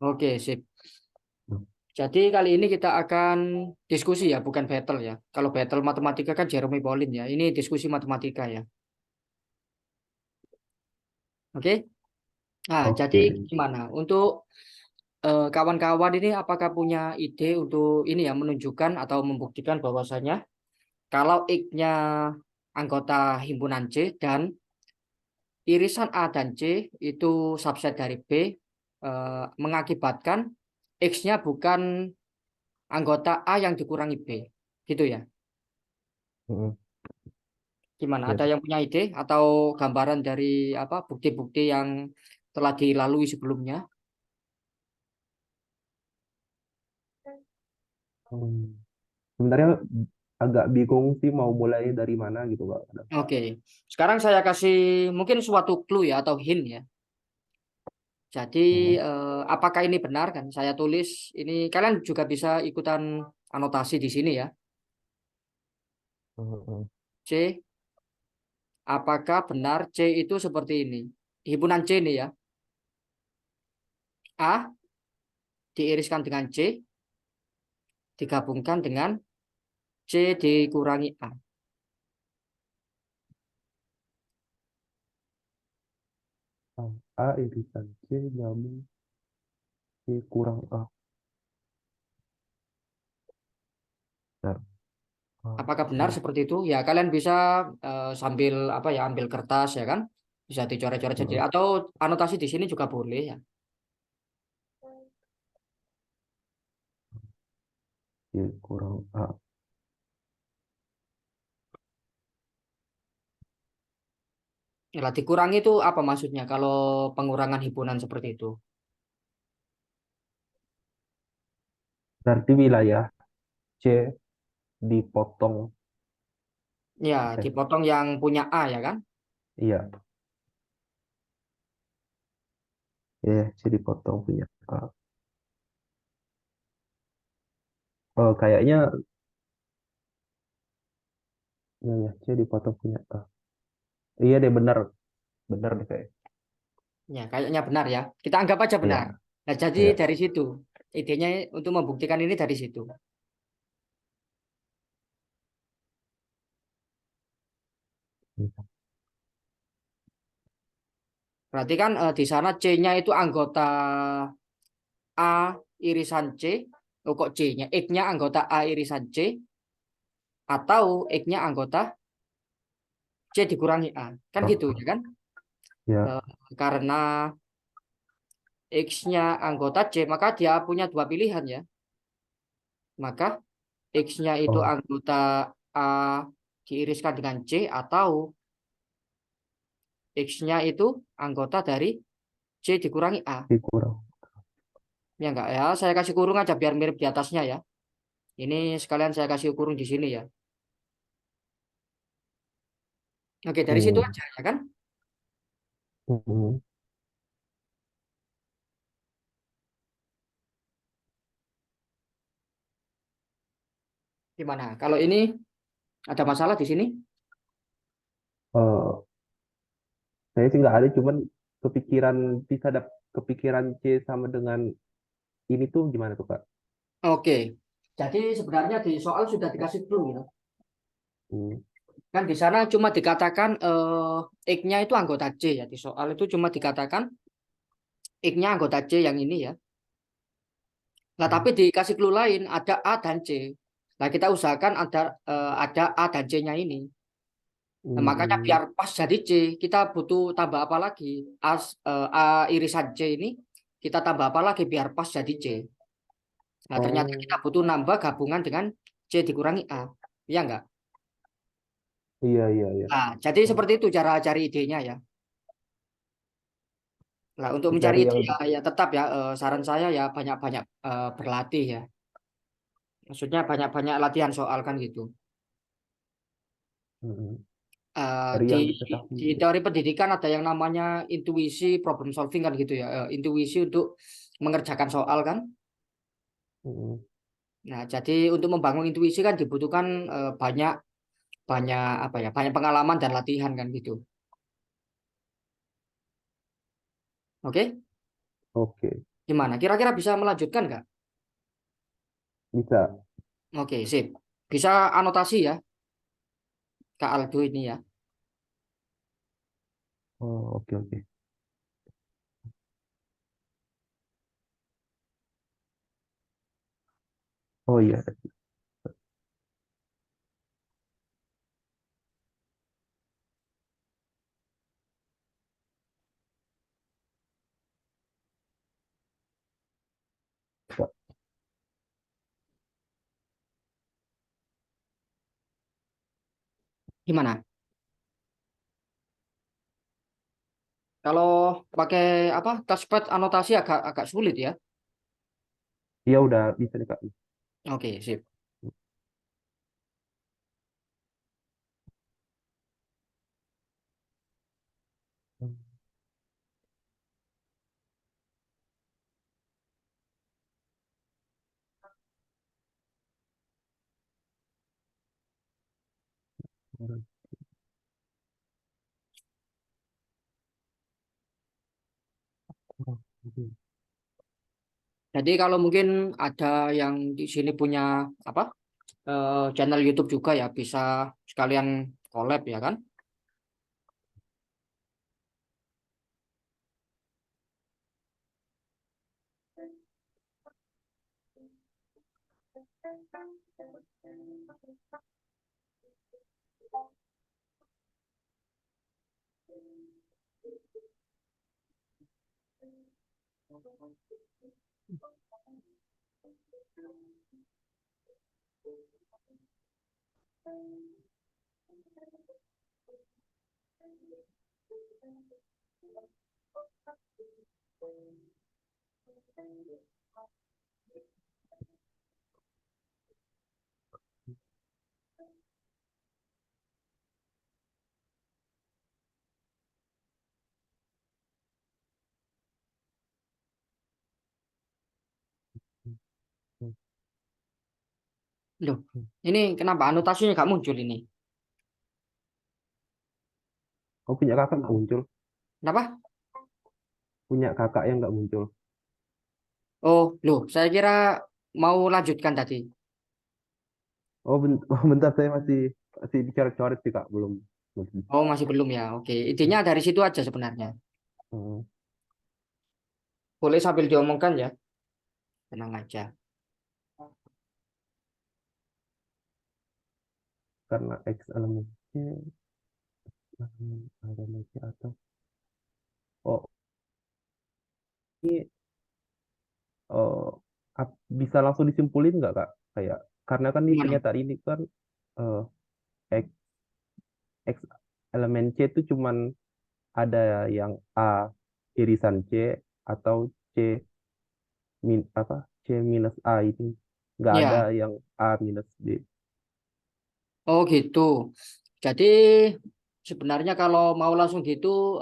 Oke, sip. Hmm. Jadi kali ini kita akan diskusi ya, bukan battle ya. Kalau battle matematika kan Jeremy Pauline ya. Ini diskusi matematika ya. Oke. Nah, jadi Oke. gimana? Untuk kawan-kawan ini apakah punya ide untuk ini ya menunjukkan atau membuktikan bahwasanya kalau X-nya anggota himpunan C dan irisan A dan C itu subset dari B mengakibatkan X-nya bukan anggota A yang dikurangi B. Gitu ya. Hmm. Gimana? Ya. Ada yang punya ide atau gambaran dari apa bukti-bukti yang telah dilalui sebelumnya? Hmm. Sebenarnya agak bingung sih mau mulai dari mana gitu Kak. Oke, sekarang saya kasih mungkin suatu clue ya atau hint ya. Jadi Hmm. apakah ini benar kan? Saya tulis ini kalian juga bisa ikutan anotasi di sini ya. Hmm. C, apakah benar C itu seperti ini? Himpunan C ini ya. A diiriskan dengan C digabungkan dengan C dikurangi A. A irisan C nyambung C kurang A. Bentar. A, Apakah benar C. seperti itu? Ya, kalian bisa sambil apa ya, ambil kertas ya kan, bisa dicoret-coret saja Hmm. atau anotasi di sini juga boleh ya. C kurang A. Ya, dikurangi itu apa maksudnya kalau pengurangan himpunan seperti itu? Berarti wilayah C dipotong. Ya, Eh, dipotong yang punya A ya kan? iya. Ya, C dipotong punya A. Oh, kayaknya ya, C dipotong punya A. Iya deh, benar. Benar deh kayak. Ya, kayaknya benar ya. Kita anggap aja benar. Iya, Nah, jadi iya. dari situ idenya untuk membuktikan ini dari situ. Berarti kan di sana C-nya itu anggota A irisan C. Oh, kok C-nya? X-nya anggota A irisan C atau X-nya anggota C dikurangi A. Kan gitu Oh, ya kan? ya. Eh, karena X-nya anggota C, maka dia punya dua pilihan ya. Maka X-nya itu Oh, anggota A diiriskan dengan C atau X-nya itu anggota dari C dikurangi A. dikurang. Ya enggak ya, saya kasih kurung aja biar mirip di atasnya ya. Ini sekalian saya kasih kurung di sini ya. Oke, dari situ Hmm. aja ya kan? Hmm. Gimana? Kalau ini ada masalah di sini? Eh, saya sih nggak ada, cuman kepikiran bisa ada kepikiran C sama dengan ini tuh gimana tuh Kak? Oke. Jadi sebenarnya di soal sudah dikasih clue ya. Hmm. Kan di sana cuma dikatakan X-nya itu anggota C ya. Di soal itu cuma dikatakan X-nya anggota C yang ini ya. Nah, Hmm. tapi dikasih clue lain ada A dan C. Nah, kita usahakan ada A dan C-nya ini. Nah, makanya Hmm. biar pas jadi C, kita butuh tambah apa lagi? A irisan C ini kita tambah apa lagi biar pas jadi C. Nah, ternyata Oh, kita butuh nambah gabungan dengan C dikurangi A. Iya enggak? iya iya iya. Nah, jadi Oh, seperti itu cara cari idenya ya. Nah, untuk mencari cari ide yang ya tetap ya saran saya ya banyak-banyak berlatih ya. Maksudnya banyak-banyak latihan soal kan gitu. hmm, Eh, cari di yang diketahui. di teori pendidikan ada yang namanya intuisi problem solving kan gitu ya. Intuisi untuk mengerjakan soal kan. Hmm. Nah, jadi untuk membangun intuisi kan dibutuhkan banyak banyak apa ya, banyak pengalaman dan latihan kan gitu. Oke? Oke. Gimana? Kira-kira bisa melanjutkan nggak? Bisa. Oke, sip. Bisa anotasi ya, Kak Aldo ini ya. Oh, oke oke. Oh iya. Gimana? Kalau pakai apa? Touchpad anotasi agak agak sulit ya. Iya udah bisa nih Kak. Oke, sip. Jadi kalau mungkin ada yang di sini punya apa channel YouTube juga ya bisa sekalian collab ya kan? Loh, ini kenapa anotasinya nggak muncul ini? Oh punya kakak nggak muncul? Kenapa? Punya kakak yang nggak muncul? Oh, loh, saya kira mau lanjutkan tadi. Oh, oh bentar saya masih masih dicoret-coret sih Kak, belum. Belum. Oh, masih belum ya. Oke, intinya dari situ aja sebenarnya. Hmm, Boleh sambil diomongkan ya, tenang aja. karena X elemennya elemennya atau oh ini eh, bisa langsung disimpulin nggak Kak? Kayak karena kan di Gimana? pernyataan ini kan eh, X, X elemen C itu cuman ada yang A irisan C atau C apa C minus A ini nggak ada Ya, yang A minus B. oh gitu. Jadi sebenarnya kalau mau langsung gitu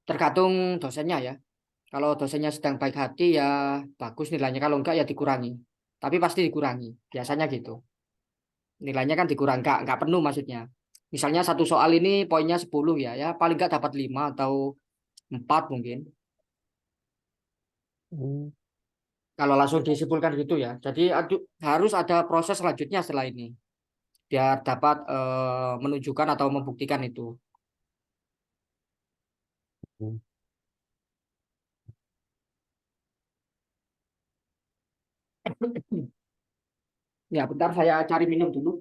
tergantung dosennya ya. Kalau dosennya sedang baik hati ya bagus nilainya. Kalau enggak ya dikurangi. Tapi pasti dikurangi. Biasanya gitu. Nilainya kan dikurangi. Enggak penuh maksudnya. Misalnya satu soal ini poinnya 10 ya. Ya paling enggak dapat 5 atau 4 mungkin. Hmm, Kalau langsung disimpulkan gitu ya. Jadi harus ada proses selanjutnya setelah ini. Biar dapat menunjukkan atau membuktikan itu. hmm. Ya bentar saya cari minum dulu.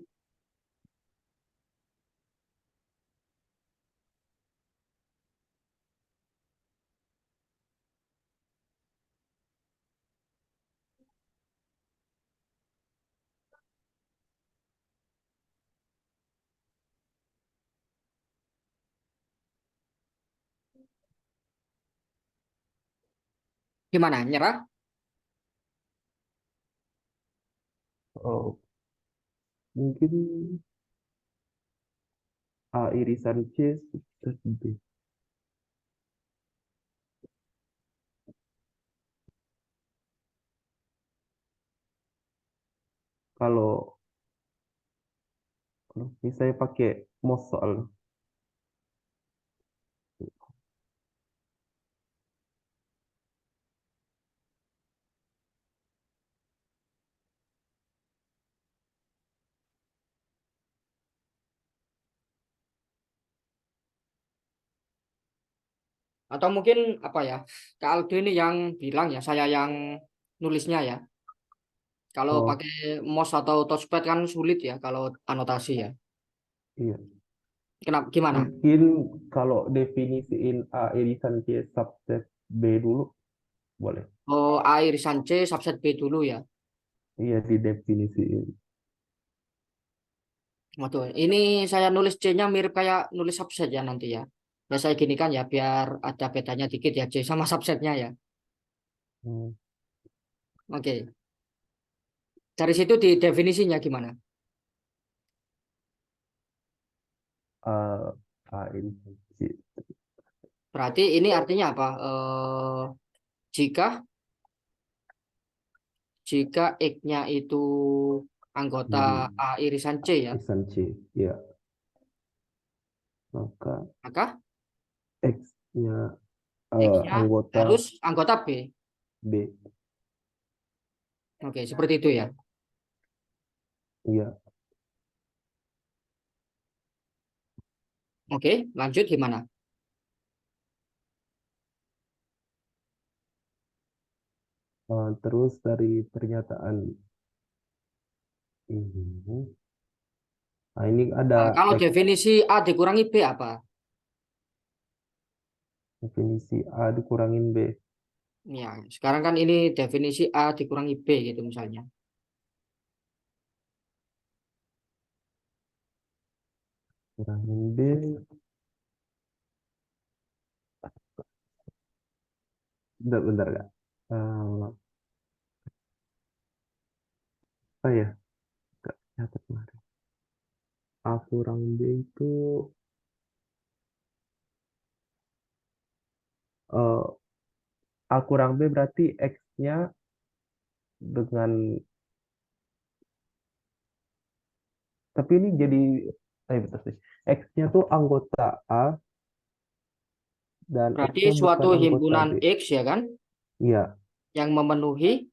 Gimana? Nyerah? Oh, mungkin A irisan C sukses B. Kalau kalau misalnya pakai MOS soal Atau mungkin apa ya? Kak Aldo ini yang bilang ya, saya yang nulisnya ya. Kalau Oh, pakai mouse atau touchpad kan sulit ya kalau anotasi ya. iya. Kenapa gimana? Mungkin kalau definisiin A irisan C subset B dulu, boleh. Oh, A irisan C subset B dulu ya. Iya, didefinisiin. Waduh, ini saya nulis C-nya mirip kayak nulis subset ya nanti ya. Ya saya gini kan ya biar ada bedanya dikit ya C sama subsetnya ya. Hmm. Oke. Dari situ di definisinya gimana? A, A irisan C. Berarti ini artinya apa? Jika jika X-nya itu anggota Hmm. A irisan C ya, Irisan C. Ya, maka maka X-nya X-nya anggota harus anggota B. B. Oke, seperti itu ya. Iya. Oke, lanjut gimana? Terus dari pernyataan ini, nah ini ada Nah, kalau X definisi A dikurangi B apa? definisi A dikurangin B. Ya, sekarang kan ini definisi A dikurangi B gitu misalnya. Kurangin B. Bentar, bentar ya. Apa ya? Gak catat kemarin. A kurang B itu eh, A kurang B berarti X-nya dengan, tapi ini jadi, betul sih. X-nya tuh anggota A dan Berarti X-nya bukan suatu anggota himpunan B. X ya kan, Iya, yang memenuhi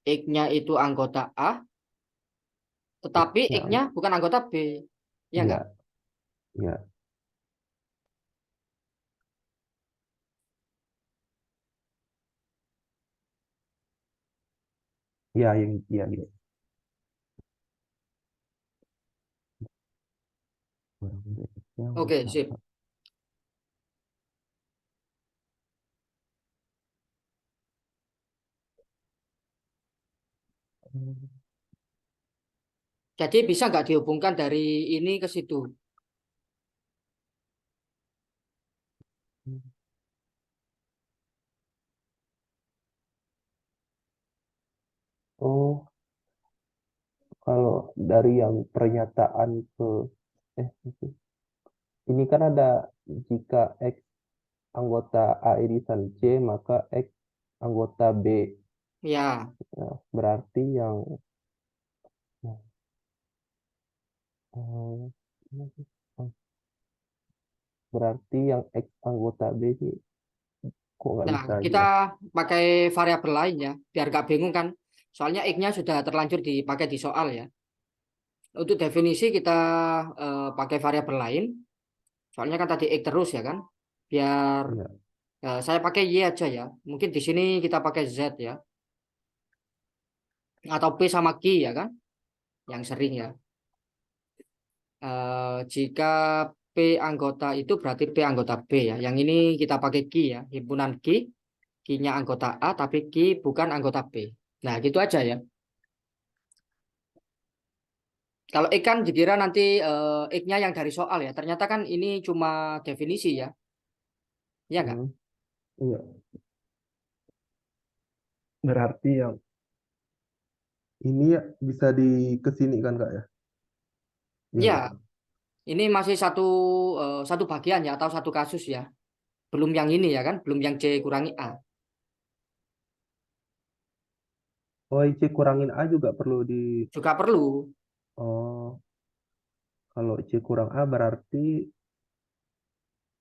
X-nya itu anggota A, tetapi X-nya, X-nya bukan anggota B. Ya enggak? iya, iya, iya, yang, iya, iya. Kurang B, X-nya Oke, anggota A. sip. Jadi bisa nggak dihubungkan dari ini ke situ? Oh, kalau dari yang pernyataan ke, eh, ini kan ada jika X anggota A irisan C, maka X anggota B. Ya, Nah, berarti yang eh, berarti yang X anggota B ini kok nggak nah bisa aja kita ya? pakai variabel lain ya, biar nggak bingung kan. Soalnya X-nya sudah terlanjur dipakai di soal ya. Untuk definisi kita pakai variabel lain. Soalnya kan tadi X terus ya kan. Biar Iya, saya pakai Y aja ya. Mungkin di sini kita pakai Z ya. Atau P sama Q ya kan. Yang sering ya. Jika P anggota itu berarti P anggota B ya. Yang ini kita pakai Q ya. Himpunan Q. Q-nya anggota A tapi Q bukan anggota B. Nah gitu aja ya. Kalau X kan dikira nanti X-nya yang dari soal ya. Ternyata kan ini cuma definisi ya. Ya nggak? hmm, iya. Berarti yang ini ya bisa kesini kan Kak ya? Iya Ya, nggak? ini masih satu bagian ya atau satu kasus ya. Belum yang ini ya kan, belum yang C kurangi A. Oh, C kurangin A juga perlu Juga perlu. oh, kalau C kurang A berarti,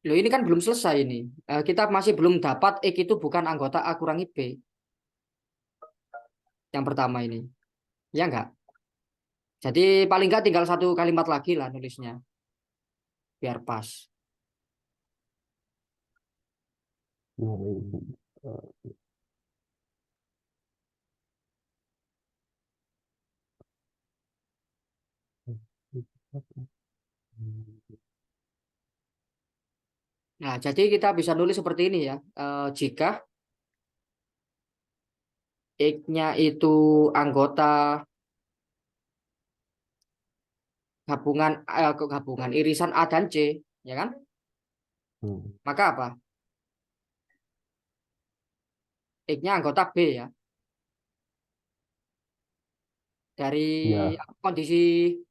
Loh ini kan belum selesai ini. Kita masih belum dapat X itu bukan anggota A kurangi B. Yang pertama ini. Ya enggak? Jadi paling enggak tinggal satu kalimat lagi lah nulisnya. Biar pas. 2000. Nah, jadi kita bisa nulis seperti ini ya. Jika X-nya itu anggota gabungan kok gabungan irisan A dan C, ya kan? Hmm. Maka apa? X-nya anggota B ya. Dari Ya, kondisi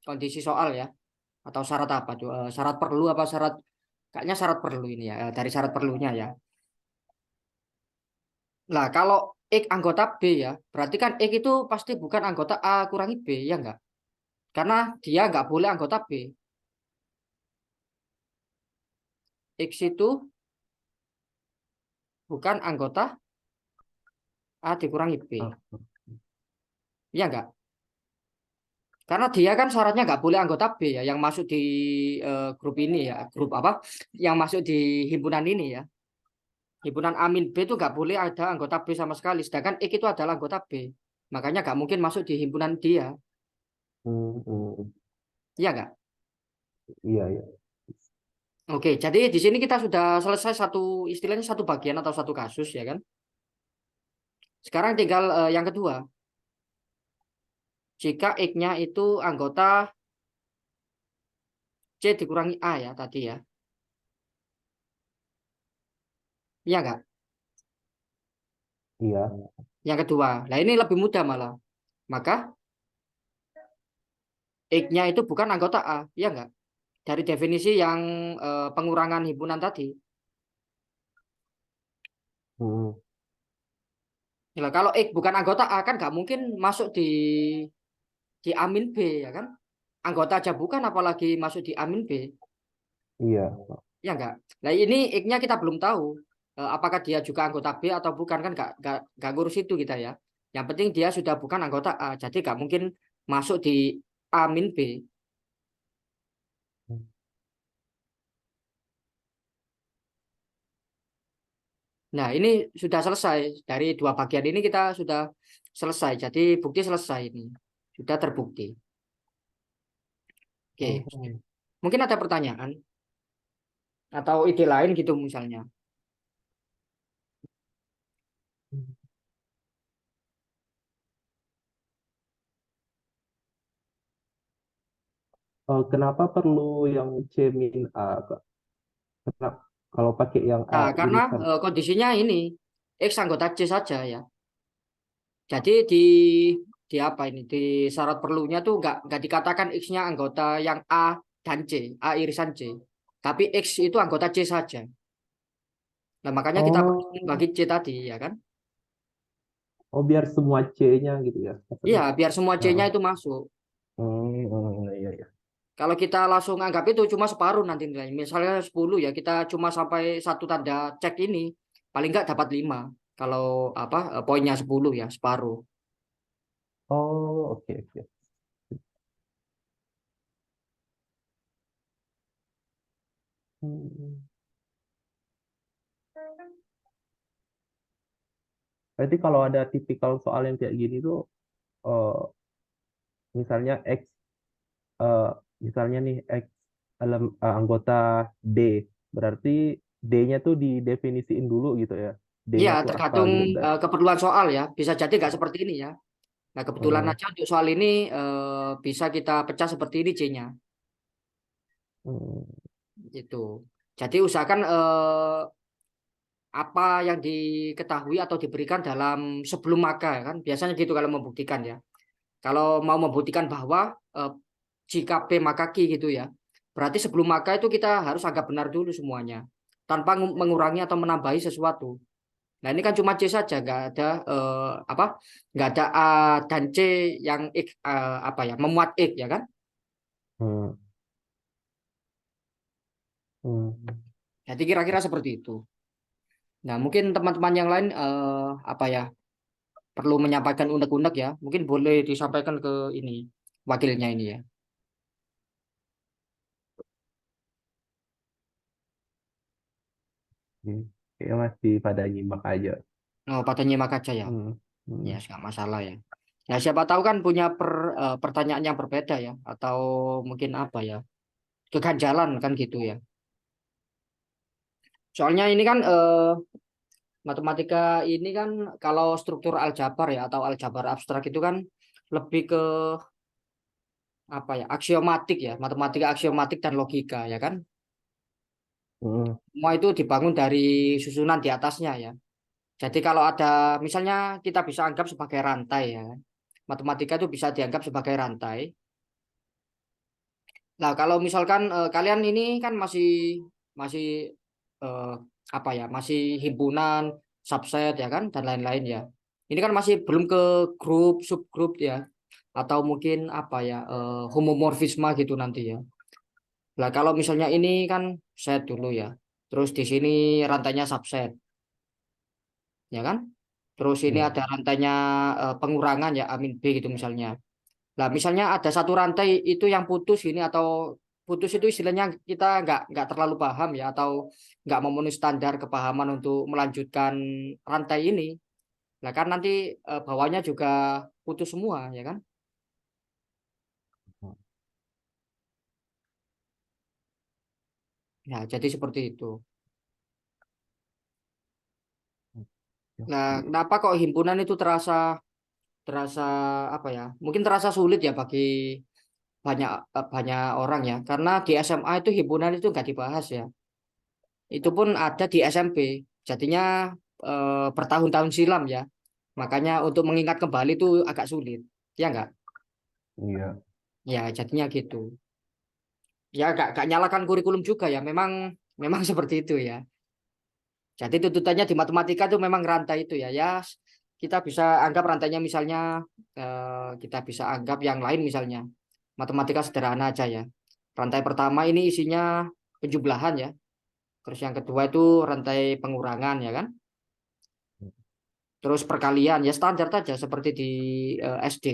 kondisi soal ya, atau syarat apa tuh? Syarat perlu apa syarat? Kayaknya syarat perlu ini ya. Dari syarat perlunya ya. Nah, kalau X anggota B ya, berarti kan X itu pasti bukan anggota A kurangi B, ya enggak? Karena dia nggak boleh anggota B. X itu bukan anggota A dikurangi B. ah, Ya enggak? Karena dia kan syaratnya nggak boleh anggota B ya, yang masuk di grup ini ya. Grup apa? Yang masuk di himpunan ini ya. Himpunan Amin B itu nggak boleh ada anggota B sama sekali. Sedangkan X itu adalah anggota B. Makanya nggak mungkin masuk di himpunan dia. hmm. Iya nggak? Iya, iya. Oke, jadi di sini kita sudah selesai satu istilahnya satu bagian atau satu kasus ya kan. Sekarang tinggal yang kedua. Jika X-nya itu anggota C dikurangi A ya tadi ya. Iya nggak? Iya. Yang kedua. Nah ini lebih mudah malah. Maka X-nya itu bukan anggota A. Iya nggak? Dari definisi yang pengurangan himpunan tadi. Hmm. Ya, kalau X bukan anggota A kan nggak mungkin masuk di Amin B ya kan? Anggota aja bukan apalagi masuk di Amin B. Iya. Ya enggak. Nah ini X-nya kita belum tahu. Apakah dia juga anggota B atau bukan kan nggak ngurus itu kita ya. Yang penting dia sudah bukan anggota A. Jadi nggak mungkin masuk di Amin B. Nah ini sudah selesai. Dari dua bagian ini kita sudah selesai. Jadi bukti selesai ini. Sudah terbukti. Oke. Hmm. Mungkin ada pertanyaan atau ide lain gitu misalnya. Kenapa perlu yang C min A, Kak? Kenapa kalau pakai yang A Nah, karena irisan? kondisinya ini X anggota C saja ya. Jadi di apa ini di syarat perlunya tuh nggak dikatakan X-nya anggota yang A dan C, A irisan C. Tapi X itu anggota C saja. Nah, makanya kita Oh, bagi C tadi ya kan. oh biar semua C-nya gitu ya. Iya, Maksudnya. biar semua C-nya Oh, itu masuk. iya, iya. Kalau kita langsung anggap itu cuma separuh nanti nilainya. Misalnya 10 ya, kita cuma sampai satu tanda cek ini paling nggak dapat 5. Kalau apa poinnya 10 ya, separuh. Oh, oke, oke. Hmm. Berarti kalau ada tipikal soal yang kayak gini tuh, eh, misalnya X, eh, misalnya nih X anggota D, berarti D-nya tuh didefinisiin dulu gitu ya. Iya, D-nya tuh apa tergantung gitu. keperluan soal ya. Bisa jadi nggak seperti ini ya. Nah, kebetulan Hmm, aja untuk soal ini bisa kita pecah seperti ini C-nya. hmm, Gitu. Jadi usahakan apa yang diketahui atau diberikan dalam sebelum maka ya kan. Biasanya gitu kalau membuktikan ya. Kalau mau membuktikan bahwa jika P maka Q gitu ya. Berarti sebelum maka itu kita harus anggap benar dulu semuanya. Tanpa mengurangi atau menambahi sesuatu. Nah ini kan cuma C saja, nggak ada apa, nggak ada A dan C yang X apa ya, memuat X ya kan? hmm, hmm. Jadi kira-kira seperti itu. Nah mungkin teman-teman yang lain apa ya perlu menyampaikan unek-unek ya, mungkin boleh disampaikan ke ini wakilnya ini ya. Oke. kayak masih pada nyimak aja. Oh, pada nyimak aja ya. Hmm. Ya, Hmm. nggak masalah ya. Ya, siapa tahu kan punya pertanyaan yang berbeda ya, atau mungkin apa ya, keganjalan kan gitu ya. Soalnya ini kan matematika ini kan kalau struktur aljabar ya atau aljabar abstrak itu kan lebih ke apa ya, aksiomatik ya, matematika aksiomatik dan logika ya kan. Hmm. Semua itu dibangun dari susunan di atasnya ya. Jadi kalau ada misalnya kita bisa anggap sebagai rantai ya. Matematika itu bisa dianggap sebagai rantai. Nah, kalau misalkan kalian ini kan masih eh, apa ya, masih himpunan, subset ya kan dan lain-lain ya. Ini kan masih belum ke grup, subgrup ya, atau mungkin apa ya, homomorfisme gitu nanti ya. Nah, kalau misalnya ini kan set dulu ya. Terus di sini rantainya subset, ya kan? Terus ini Ya. ada rantainya pengurangan ya, A min B gitu misalnya. Nah, misalnya ada satu rantai itu yang putus ini atau putus itu istilahnya kita nggak terlalu paham ya atau nggak memenuhi standar kepahaman untuk melanjutkan rantai ini. Nah, kan nanti bawahnya juga putus semua ya kan? Nah, jadi seperti itu. Nah, Oke. kenapa kok himpunan itu terasa terasa apa ya? Mungkin terasa sulit ya bagi banyak banyak orang ya. Karena di SMA itu himpunan itu nggak dibahas ya. Itu pun ada di SMP. Jadinya bertahun-tahun silam ya. Makanya untuk mengingat kembali itu agak sulit. Ya enggak? Iya. Ya jadinya gitu. Ya gak nyalakan kurikulum juga ya. Memang memang seperti itu ya. Jadi tuntutannya di matematika itu memang rantai itu ya. Ya kita bisa anggap rantainya misalnya kita bisa anggap yang lain misalnya. Matematika sederhana aja ya. Rantai pertama ini isinya penjumlahan ya. Terus yang kedua itu rantai pengurangan ya kan. Terus perkalian ya standar saja seperti di SD.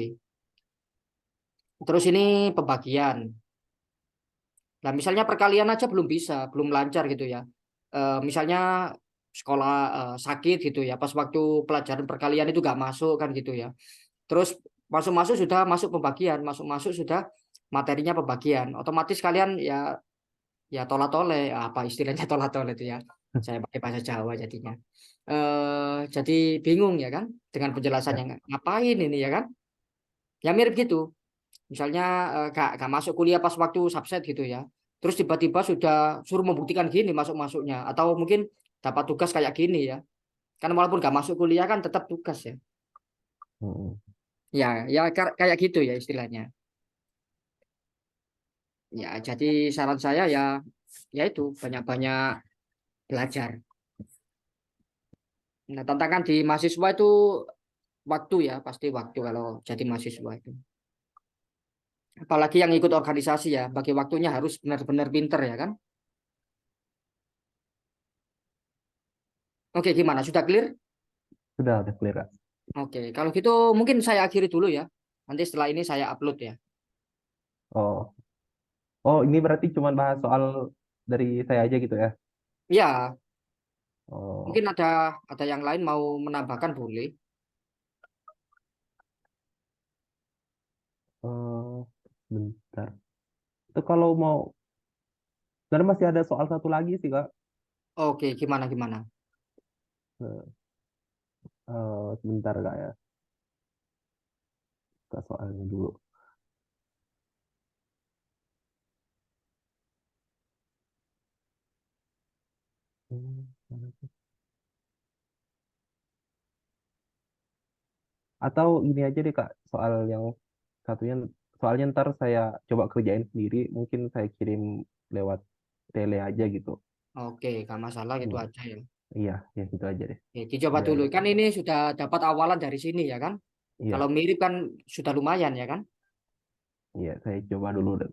Terus ini pembagian. Nah, misalnya perkalian aja belum bisa, belum lancar gitu ya. Misalnya sekolah sakit gitu ya, pas waktu pelajaran perkalian itu gak masuk kan gitu ya. Terus masuk-masuk sudah masuk pembagian, masuk-masuk sudah materinya pembagian. Otomatis kalian ya ya tola-tole, apa istilahnya tola-tole itu ya. Saya pakai bahasa Jawa jadinya. Jadi bingung ya kan dengan penjelasannya, Ya. ngapain ini ya kan? Ya mirip gitu. Misalnya gak masuk kuliah pas waktu subset gitu ya. Terus tiba-tiba sudah suruh membuktikan gini masuk-masuknya. Atau mungkin dapat tugas kayak gini ya. Kan walaupun gak masuk kuliah kan tetap tugas ya. Hmm. Ya, ya kayak gitu ya istilahnya. Ya, jadi saran saya ya ya itu banyak-banyak belajar. Nah, tantangan di mahasiswa itu waktu ya, pasti waktu kalau jadi mahasiswa itu. Apalagi yang ikut organisasi ya, bagi waktunya harus benar-benar pinter ya kan. Oke, gimana? Sudah clear? Sudah clear, Kak. Oke, kalau gitu mungkin saya akhiri dulu ya. Nanti setelah ini saya upload ya. Oh. Oh, ini berarti cuma bahas soal dari saya aja gitu ya. Ya, Oh. mungkin ada yang lain mau menambahkan boleh. eh Bentar. Itu kalau mau, sebenarnya masih ada soal satu lagi sih, Kak. Oke, gimana gimana? Eh, Sebentar, Kak ya. Ke soalnya dulu. Mana sih? Atau ini aja deh, Kak. Soal yang satunya, soalnya ntar saya coba kerjain sendiri. Mungkin saya kirim lewat tele aja gitu. Oke, gak masalah gitu Hmm. aja ya. Iya, ya gitu aja deh. Oke, dicoba Biar, dulu. Kan ini sudah dapat awalan dari sini ya kan? Kalau iya, mirip kan sudah lumayan ya kan? iya, saya coba dulu deh.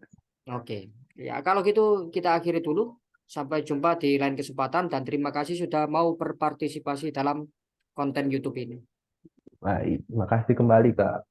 Oke, ya kalau gitu kita akhiri dulu. Sampai jumpa di lain kesempatan dan terima kasih sudah mau berpartisipasi dalam konten YouTube ini. Baik, makasih kembali, Kak.